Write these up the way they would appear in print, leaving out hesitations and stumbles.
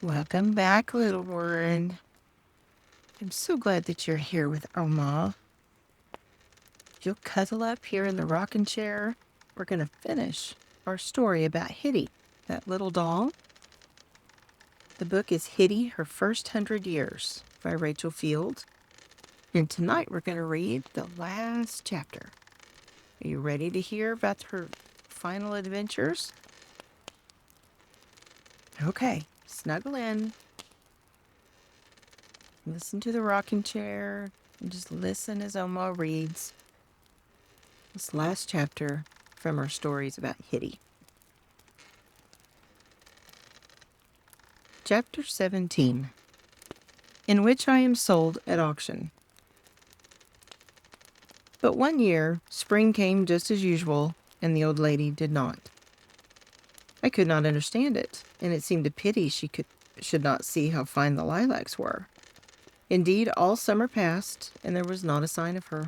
Welcome back, little one. I'm so glad that you're here with Oma. You'll cuddle up here in the rocking chair. We're going to finish our story about Hitty, that little doll. The book is Hitty, Her First 100 Years by Rachel Field. And tonight we're going to read the last chapter. Are you ready to hear about her final adventures? Okay, snuggle in. Listen to the rocking chair and just listen as Oma reads this last chapter from our stories about Hitty. Chapter 17, in which I am sold at auction. But one year, spring came just as usual, and the old lady did not. I could not understand it, and it seemed a pity she should not see how fine the lilacs were. Indeed, all summer passed, and there was not a sign of her.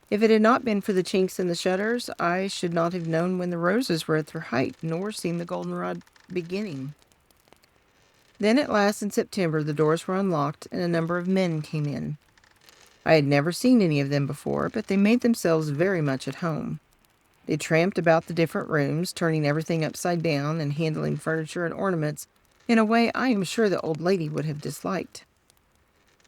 If it had not been for the chinks in the shutters, I should not have known when the roses were at their height, nor seen the goldenrod beginning. Then at last in September the doors were unlocked, and a number of men came in. I had never seen any of them before, but they made themselves very much at home. They tramped about the different rooms, turning everything upside down and handling furniture and ornaments in a way I am sure the old lady would have disliked.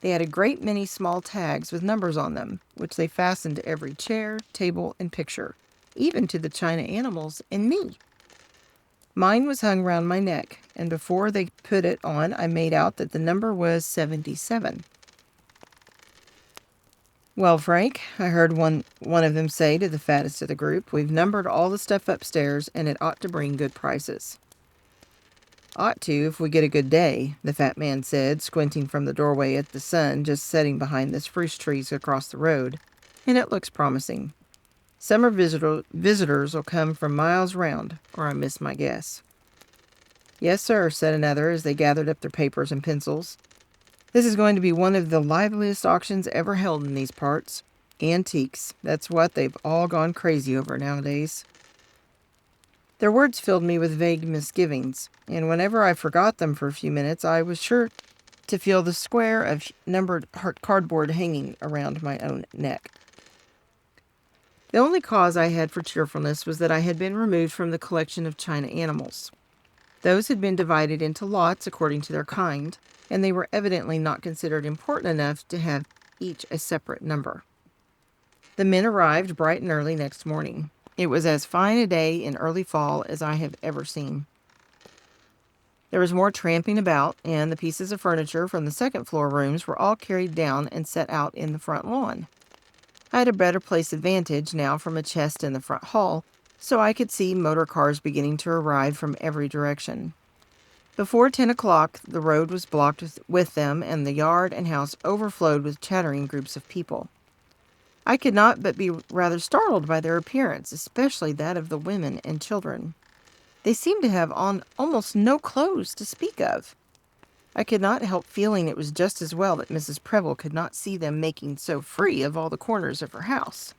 They had a great many small tags with numbers on them, which they fastened to every chair, table, and picture, even to the china animals and me. Mine was hung round my neck, and before they put it on, I made out that the number was 77. Well, Frank, I heard one of them say to the fattest of the group, we've numbered all the stuff upstairs, and it ought to bring good prices. Ought to, if we get a good day, the fat man said, squinting from the doorway at the sun just setting behind the spruce trees across the road, and it looks promising. Summer visitors will come from miles round, or I miss my guess. Yes, sir, said another as they gathered up their papers and pencils. This is going to be one of the liveliest auctions ever held in these parts. Antiques, that's what they've all gone crazy over nowadays. Their words filled me with vague misgivings, and whenever I forgot them for a few minutes, I was sure to feel the square of numbered cardboard hanging around my own neck. The only cause I had for cheerfulness was that I had been removed from the collection of china animals. Those had been divided into lots according to their kind, and they were evidently not considered important enough to have each a separate number. The men arrived bright and early next morning. It was as fine a day in early fall as I have ever seen. There was more tramping about, and the pieces of furniture from the second-floor rooms were all carried down and set out in the front lawn. I had a better place of vantage now from a chest in the front hall, so I could see motor cars beginning to arrive from every direction. Before 10 o'clock, the road was blocked with them, and the yard and house overflowed with chattering groups of people. I could not but be rather startled by their appearance, especially that of the women and children. They seemed to have on almost no clothes to speak of. I could not help feeling it was just as well that Mrs. Preble could not see them making so free of all the corners of her house.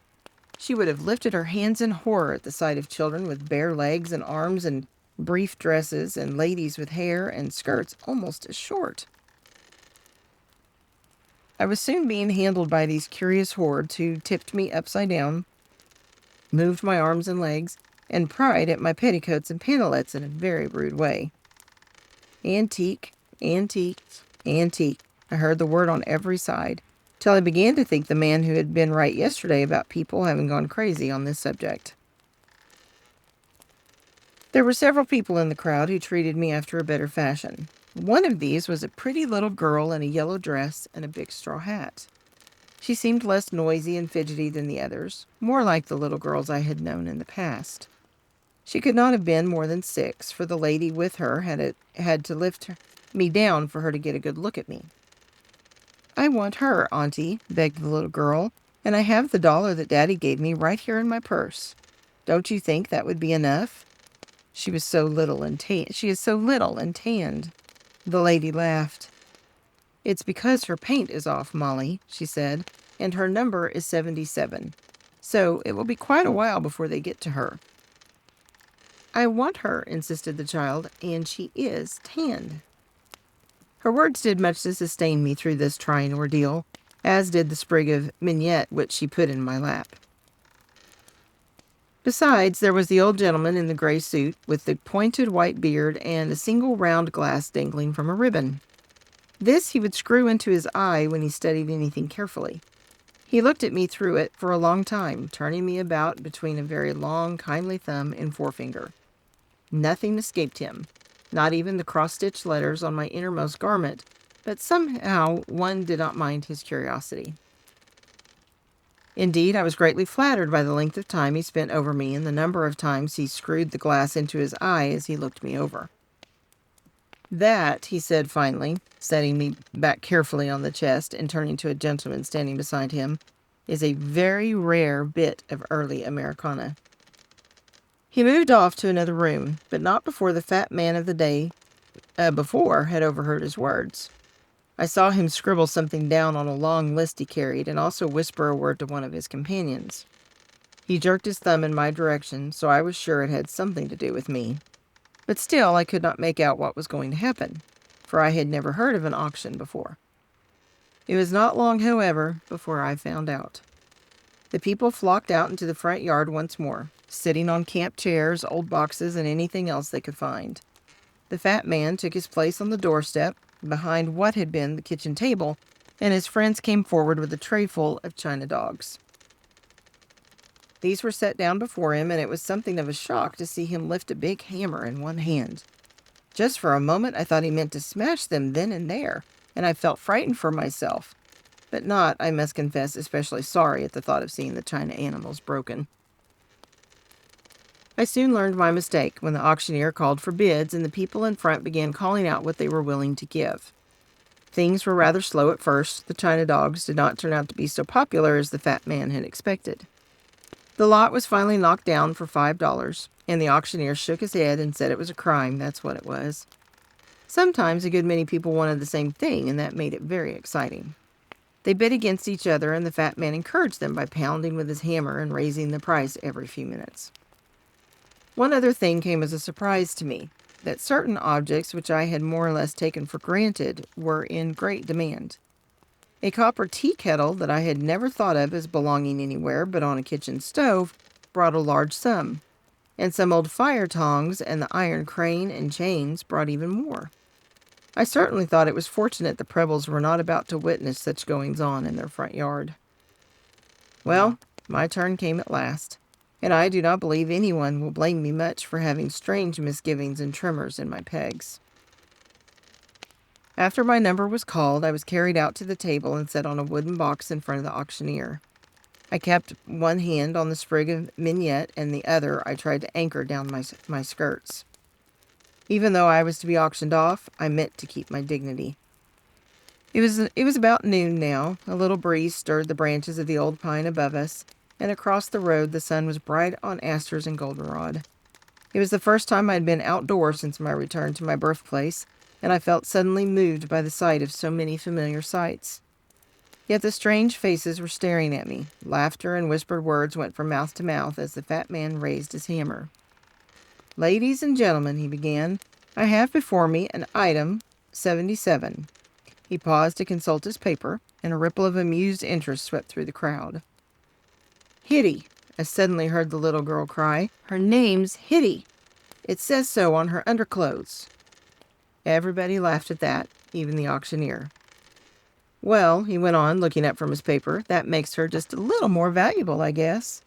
She would have lifted her hands in horror at the sight of children with bare legs and arms and brief dresses, and ladies with hair and skirts almost as short. I was soon being handled by these curious hordes who tipped me upside down, moved my arms and legs, and pried at my petticoats and pantalettes in a very rude way. Antique, antique, antique. I heard the word on every side, till I began to think the man who had been right yesterday about people having gone crazy on this subject. There were several people in the crowd who treated me after a better fashion. One of these was a pretty little girl in a yellow dress and a big straw hat. She seemed less noisy and fidgety than the others, more like the little girls I had known in the past. She could not have been more than 6, for the lady with her had to lift me down for her to get a good look at me. I want her, Auntie, begged the little girl, and I have the $1 that Daddy gave me right here in my purse. Don't you think that would be enough? She is so little and tanned. The lady laughed. It's because her paint is off, Molly, she said, and her number is 77. So it will be quite a while before they get to her. I want her, insisted the child, and she is tanned. Her words did much to sustain me through this trying ordeal, as did the sprig of mignonette which she put in my lap. Besides, there was the old gentleman in the gray suit, with the pointed white beard and a single round glass dangling from a ribbon. This he would screw into his eye when he studied anything carefully. He looked at me through it for a long time, turning me about between a very long, kindly thumb and forefinger. Nothing escaped him, not even the cross-stitched letters on my innermost garment, but somehow one did not mind his curiosity. Indeed, I was greatly flattered by the length of time he spent over me and the number of times he screwed the glass into his eye as he looked me over. "That," he said finally, setting me back carefully on the chest and turning to a gentleman standing beside him, "is a very rare bit of early Americana." He moved off to another room, but not before the fat man of the day before had overheard his words. I saw him scribble something down on a long list he carried, and also whisper a word to one of his companions. He jerked his thumb in my direction, so I was sure it had something to do with me. But still, I could not make out what was going to happen, for I had never heard of an auction before. It was not long, however, before I found out. The people flocked out into the front yard once more, sitting on camp chairs, old boxes, and anything else they could find. The fat man took his place on the doorstep, behind what had been the kitchen table, and his friends came forward with a tray full of china dogs. These were set down before him, and it was something of a shock to see him lift a big hammer in one hand. Just for a moment I thought he meant to smash them then and there, and I felt frightened for myself, but not, I must confess, especially sorry at the thought of seeing the china animals broken. I soon learned my mistake when the auctioneer called for bids and the people in front began calling out what they were willing to give. Things were rather slow at first. The china dogs did not turn out to be so popular as the fat man had expected. The lot was finally knocked down for $5, and the auctioneer shook his head and said it was a crime, that's what it was. Sometimes a good many people wanted the same thing, and that made it very exciting. They bid against each other, and the fat man encouraged them by pounding with his hammer and raising the price every few minutes. One other thing came as a surprise to me, that certain objects which I had more or less taken for granted were in great demand. A copper tea kettle that I had never thought of as belonging anywhere but on a kitchen stove brought a large sum, and some old fire tongs and the iron crane and chains brought even more. I certainly thought it was fortunate the Prebbles were not about to witness such goings-on in their front yard. Well, my turn came at last, and I do not believe anyone will blame me much for having strange misgivings and tremors in my pegs. After my number was called, I was carried out to the table and set on a wooden box in front of the auctioneer. I kept one hand on the sprig of mignonette, and the other I tried to anchor down my skirts. Even though I was to be auctioned off, I meant to keep my dignity. It was about noon now. A little breeze stirred the branches of the old pine above us, and across the road the sun was bright on asters and goldenrod. It was the first time I had been outdoors since my return to my birthplace, and I felt suddenly moved by the sight of so many familiar sights. Yet the strange faces were staring at me. Laughter and whispered words went from mouth to mouth as the fat man raised his hammer. "Ladies and gentlemen," he began, "I have before me an item 77. He paused to consult his paper, and a ripple of amused interest swept through the crowd. "Hitty," I suddenly heard the little girl cry. "Her name's Hitty. It says so on her underclothes." Everybody laughed at that, even the auctioneer. "Well," he went on, looking up from his paper, "that makes her just a little more valuable, I guess.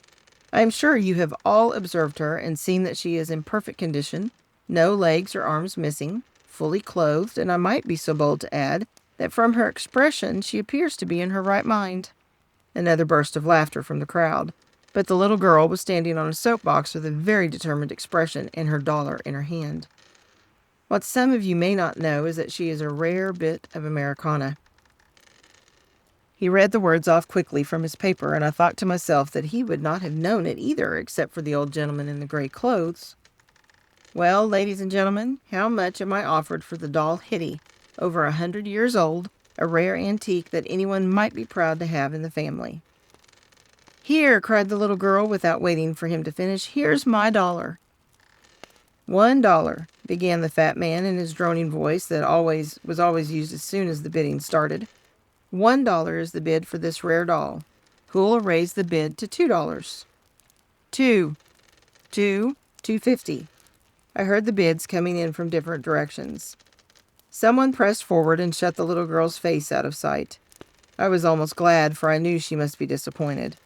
I am sure you have all observed her and seen that she is in perfect condition, no legs or arms missing, fully clothed, and I might be so bold to add that from her expression she appears to be in her right mind." Another burst of laughter from the crowd, but the little girl was standing on a soapbox with a very determined expression and her dollar in her hand. What some of you may not know is that she is a rare bit of Americana. He read the words off quickly from his paper, and I thought to myself that he would not have known it either, except for the old gentleman in the gray clothes. "Well, ladies and gentlemen, how much am I offered for the doll Hitty, over 100 years old, a rare antique that anyone might be proud to have in the family?" "Here," cried the little girl without waiting for him to finish, "here's my dollar." $1, began the fat man in his droning voice that was always used as soon as the bidding started. $1 is the bid for this rare doll. Who'll raise the bid to $2? Two, $2.50. I heard the bids coming in from different directions. Someone pressed forward and shut the little girl's face out of sight. I was almost glad, for I knew she must be disappointed.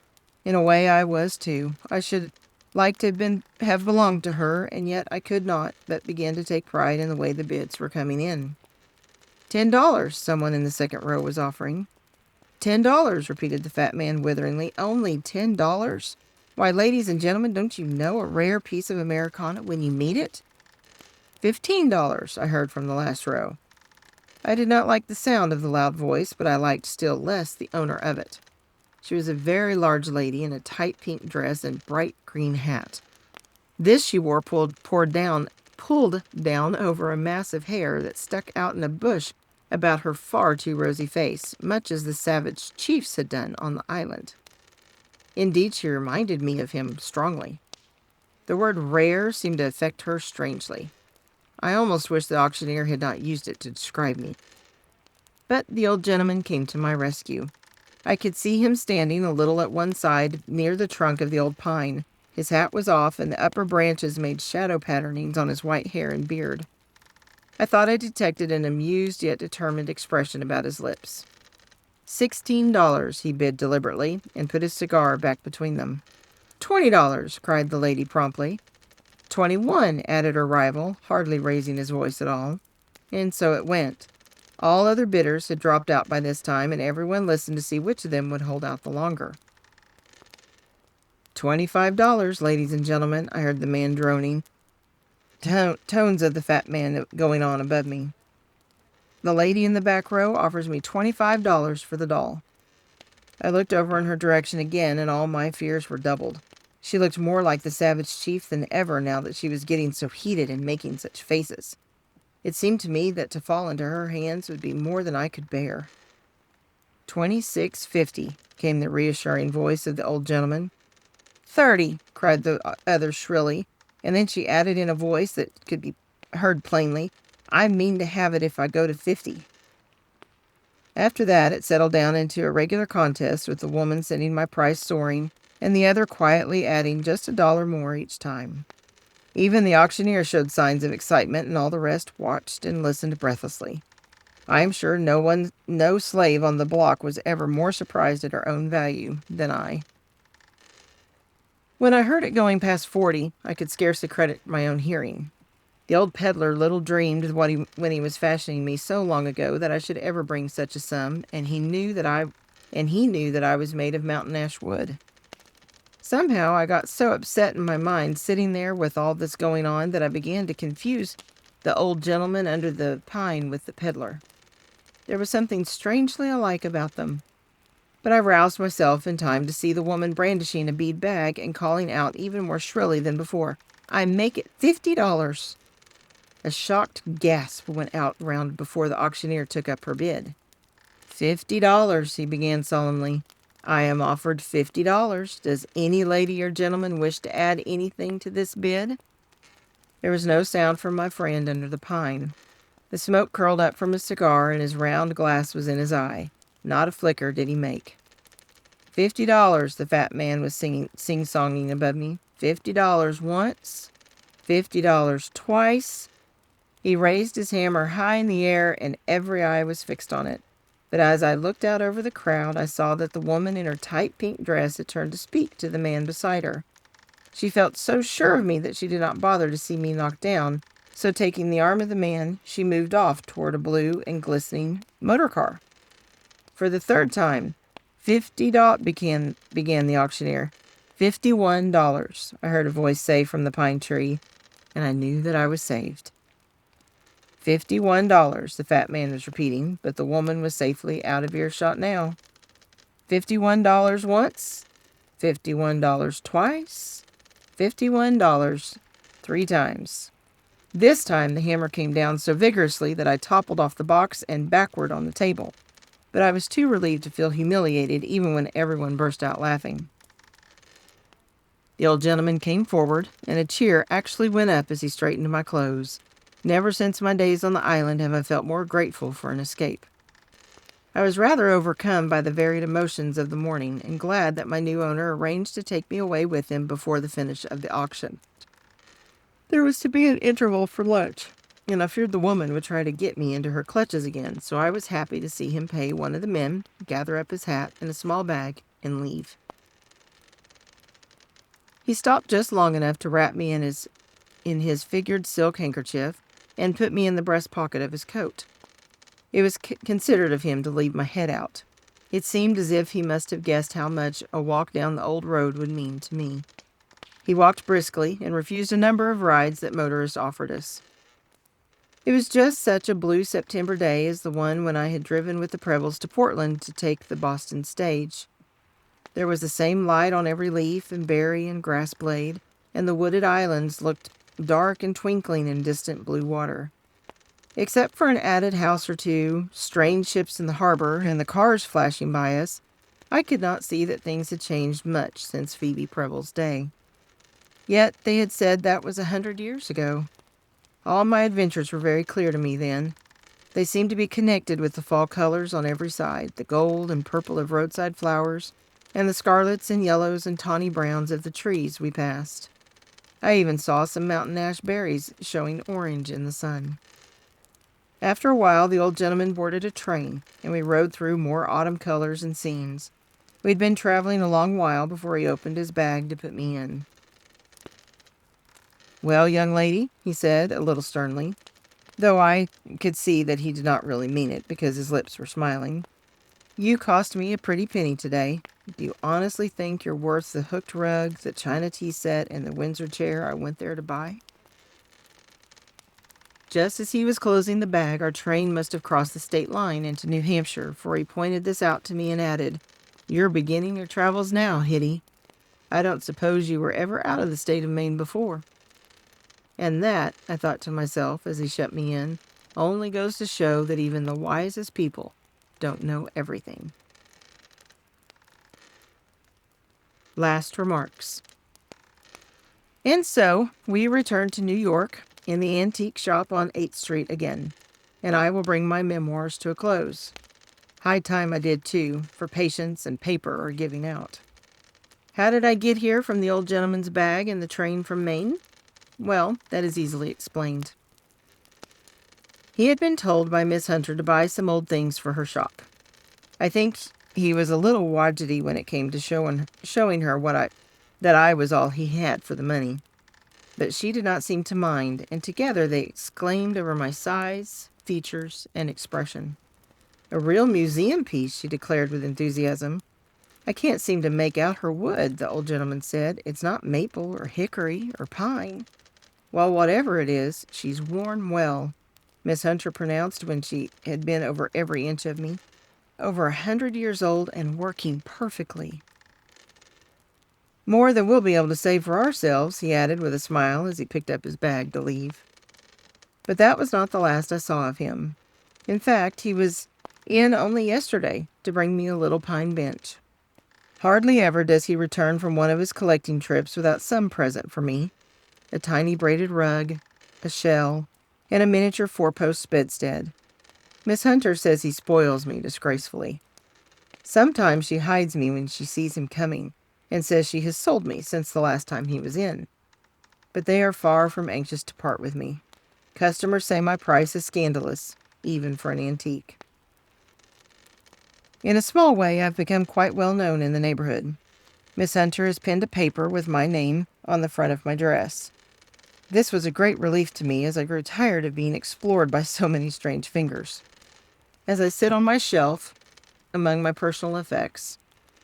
In a way, I was too. I should like to have belonged to her, and yet I could not, but began to take pride in the way the bids were coming in. $10, someone in the second row was offering. $10, repeated the fat man witheringly. Only $10? Why, ladies and gentlemen, don't you know a rare piece of Americana when you meet it? $15, I heard from the last row. I did not like the sound of the loud voice, but I liked still less the owner of it. She was a very large lady in a tight pink dress and bright green hat. This she wore pulled down over a mass of hair that stuck out in a bush about her far too rosy face, much as the savage chiefs had done on the island. Indeed, she reminded me of him strongly. The word rare seemed to affect her strangely. I almost wish the auctioneer had not used it to describe me. But the old gentleman came to my rescue. I could see him standing a little at one side near the trunk of the old pine. His hat was off, and the upper branches made shadow patternings on his white hair and beard. I thought I detected an amused yet determined expression about his lips. $16, he bid deliberately, and put his cigar back between them. $20, cried the lady promptly. 21, added her rival, hardly raising his voice at all. And so it went. All other bidders had dropped out by this time, and everyone listened to see which of them would hold out the longer. $25, ladies and gentlemen, I heard the man droning. Tones of the fat man going on above me. The lady in the back row offers me $25 for the doll. I looked over in her direction again, and all my fears were doubled. She looked more like the savage chief than ever now that she was getting so heated and making such faces. It seemed to me that to fall into her hands would be more than I could bear. $26.50, came the reassuring voice of the old gentleman. $30, cried the other shrilly, and then she added in a voice that could be heard plainly, I mean to have it if I go to 50. After that, it settled down into a regular contest, with the woman sending my price soaring, and the other quietly adding just $1 more each time. Even the auctioneer showed signs of excitement, and all the rest watched and listened breathlessly. I am sure no slave on the block was ever more surprised at her own value than I. When I heard it going past 40, I could scarcely credit my own hearing. The old peddler little dreamed when he was fashioning me so long ago that I should ever bring such a sum, and he knew that I was made of mountain ash wood. Somehow I got so upset in my mind sitting there with all this going on that I began to confuse the old gentleman under the pine with the peddler. There was something strangely alike about them. But I roused myself in time to see the woman brandishing a bead bag and calling out even more shrilly than before, I make it $50. A shocked gasp went out round before the auctioneer took up her bid. $50, he began solemnly. I am offered $50. Does any lady or gentleman wish to add anything to this bid? There was no sound from my friend under the pine. The smoke curled up from his cigar, and his round glass was in his eye. Not a flicker did he make. $50, the fat man was sing-songing above me. $50 once. $50 twice. He raised his hammer high in the air, and every eye was fixed on it. But as I looked out over the crowd, I saw that the woman in her tight pink dress had turned to speak to the man beside her. She felt so sure of me that she did not bother to see me knocked down, so taking the arm of the man, she moved off toward a blue and glistening motor car. For the third time, $50, began the auctioneer. $51, I heard a voice say from the pine tree, and I knew that I was saved. $51, the fat man was repeating, but the woman was safely out of earshot now. $51 once, $51 twice, $51 3 times. This time the hammer came down so vigorously that I toppled off the box and backward on the table, but I was too relieved to feel humiliated even when everyone burst out laughing. The old gentleman came forward, and a cheer actually went up as he straightened my clothes. Never since my days on the island have I felt more grateful for an escape. I was rather overcome by the varied emotions of the morning and glad that my new owner arranged to take me away with him before the finish of the auction. There was to be an interval for lunch, and I feared the woman would try to get me into her clutches again, so I was happy to see him pay one of the men, gather up his hat and a small bag, and leave. He stopped just long enough to wrap me in his figured silk handkerchief and put me in the breast pocket of his coat. It was considerate of him to leave my head out. It seemed as if he must have guessed how much a walk down the old road would mean to me. He walked briskly and refused a number of rides that motorists offered us. It was just such a blue September day as the one when I had driven with the Prebles to Portland to take the Boston stage. There was the same light on every leaf and berry and grass blade, and the wooded islands looked dark and twinkling in distant blue water. Except for an added house or two, strange ships in the harbor, and the cars flashing by us, I could not see that things had changed much since Phoebe Preble's day. Yet they had said that was 100 years ago. All my adventures were very clear to me then. They seemed to be connected with the fall colors on every side, the gold and purple of roadside flowers, and the scarlets and yellows and tawny browns of the trees we passed. I even saw some mountain ash berries showing orange in the sun. After a while, the old gentleman boarded a train, and we rode through more autumn colors and scenes. We'd been traveling a long while before he opened his bag to put me in. "Well, young lady," he said, a little sternly, though I could see that he did not really mean it because his lips were smiling. "You cost me a pretty penny today. Do you honestly think you're worth the hooked rug, the china tea set, and the Windsor chair I went there to buy?" Just as he was closing the bag, our train must have crossed the state line into New Hampshire, for he pointed this out to me and added, "You're beginning your travels now, Hitty. I don't suppose you were ever out of the state of Maine before." And that, I thought to myself as he shut me in, only goes to show that even the wisest people don't know everything. Last remarks. And so, we return to New York, in the antique shop on 8th Street again, and I will bring my memoirs to a close. High time I did too, for patience and paper are giving out. How did I get here from the old gentleman's bag and the train from Maine? Well, that is easily explained. He had been told by Miss Hunter to buy some old things for her shop. I think he was a little wadgety when it came to showing her that I was all he had for the money. But she did not seem to mind, and together they exclaimed over my size, features, and expression. "A real museum piece," she declared with enthusiasm. "I can't seem to make out her wood," the old gentleman said. "It's not maple or hickory or pine." "Well, whatever it is, she's worn well," Miss Hunter pronounced when she had been over every inch of me. "Over 100 years old and working perfectly." "More than we'll be able to save for ourselves," he added with a smile as he picked up his bag to leave. But that was not the last I saw of him. In fact, he was in only yesterday to bring me a little pine bench. Hardly ever does he return from one of his collecting trips without some present for me. A tiny braided rug, a shell, and a miniature four-post bedstead. Miss Hunter says he spoils me disgracefully. Sometimes she hides me when she sees him coming, and says she has sold me since the last time he was in. But they are far from anxious to part with me. Customers say my price is scandalous, even for an antique. In a small way, I've become quite well known in the neighborhood. Miss Hunter has pinned a paper with my name on the front of my dress. This was a great relief to me, as I grew tired of being explored by so many strange fingers. As I sit on my shelf, among my personal effects,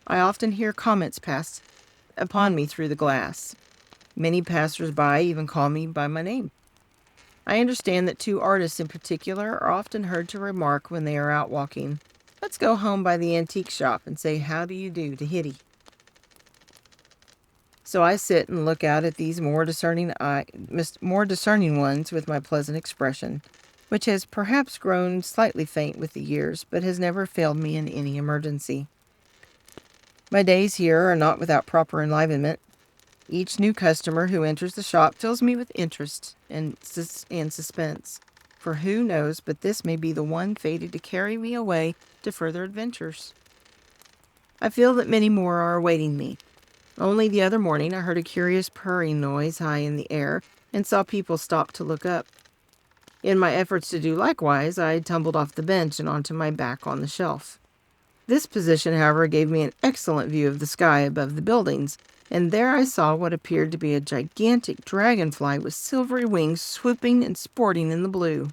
I often hear comments passed upon me through the glass. Many passers-by even call me by my name. I understand that two artists in particular are often heard to remark when they are out walking, "Let's go home by the antique shop and say how do you do to Hitty." So I sit and look out at these more discerning ones with my pleasant expression, which has perhaps grown slightly faint with the years, but has never failed me in any emergency. My days here are not without proper enlivenment. Each new customer who enters the shop fills me with interest and suspense, for who knows but this may be the one fated to carry me away to further adventures. I feel that many more are awaiting me. Only the other morning I heard a curious purring noise high in the air and saw people stop to look up. In my efforts to do likewise, I tumbled off the bench and onto my back on the shelf. This position, however, gave me an excellent view of the sky above the buildings, and there I saw what appeared to be a gigantic dragonfly with silvery wings swooping and sporting in the blue.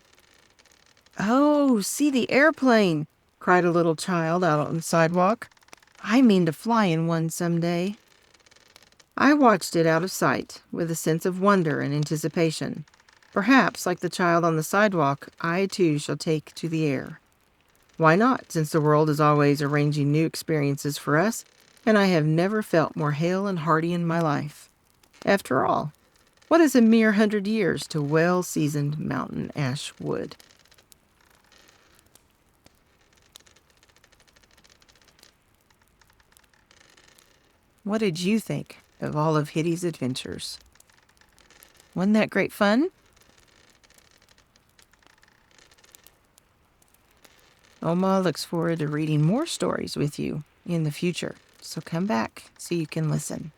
"Oh, see the airplane!" cried a little child out on the sidewalk. "I mean to fly in one some day." I watched it out of sight with a sense of wonder and anticipation. Perhaps, like the child on the sidewalk, I too shall take to the air. Why not, since the world is always arranging new experiences for us, and I have never felt more hale and hearty in my life. After all, what is a mere 100 years to well-seasoned mountain ash wood? What did you think of all of Hitty's adventures? Wasn't that great fun? Oma looks forward to reading more stories with you in the future, so come back so you can listen.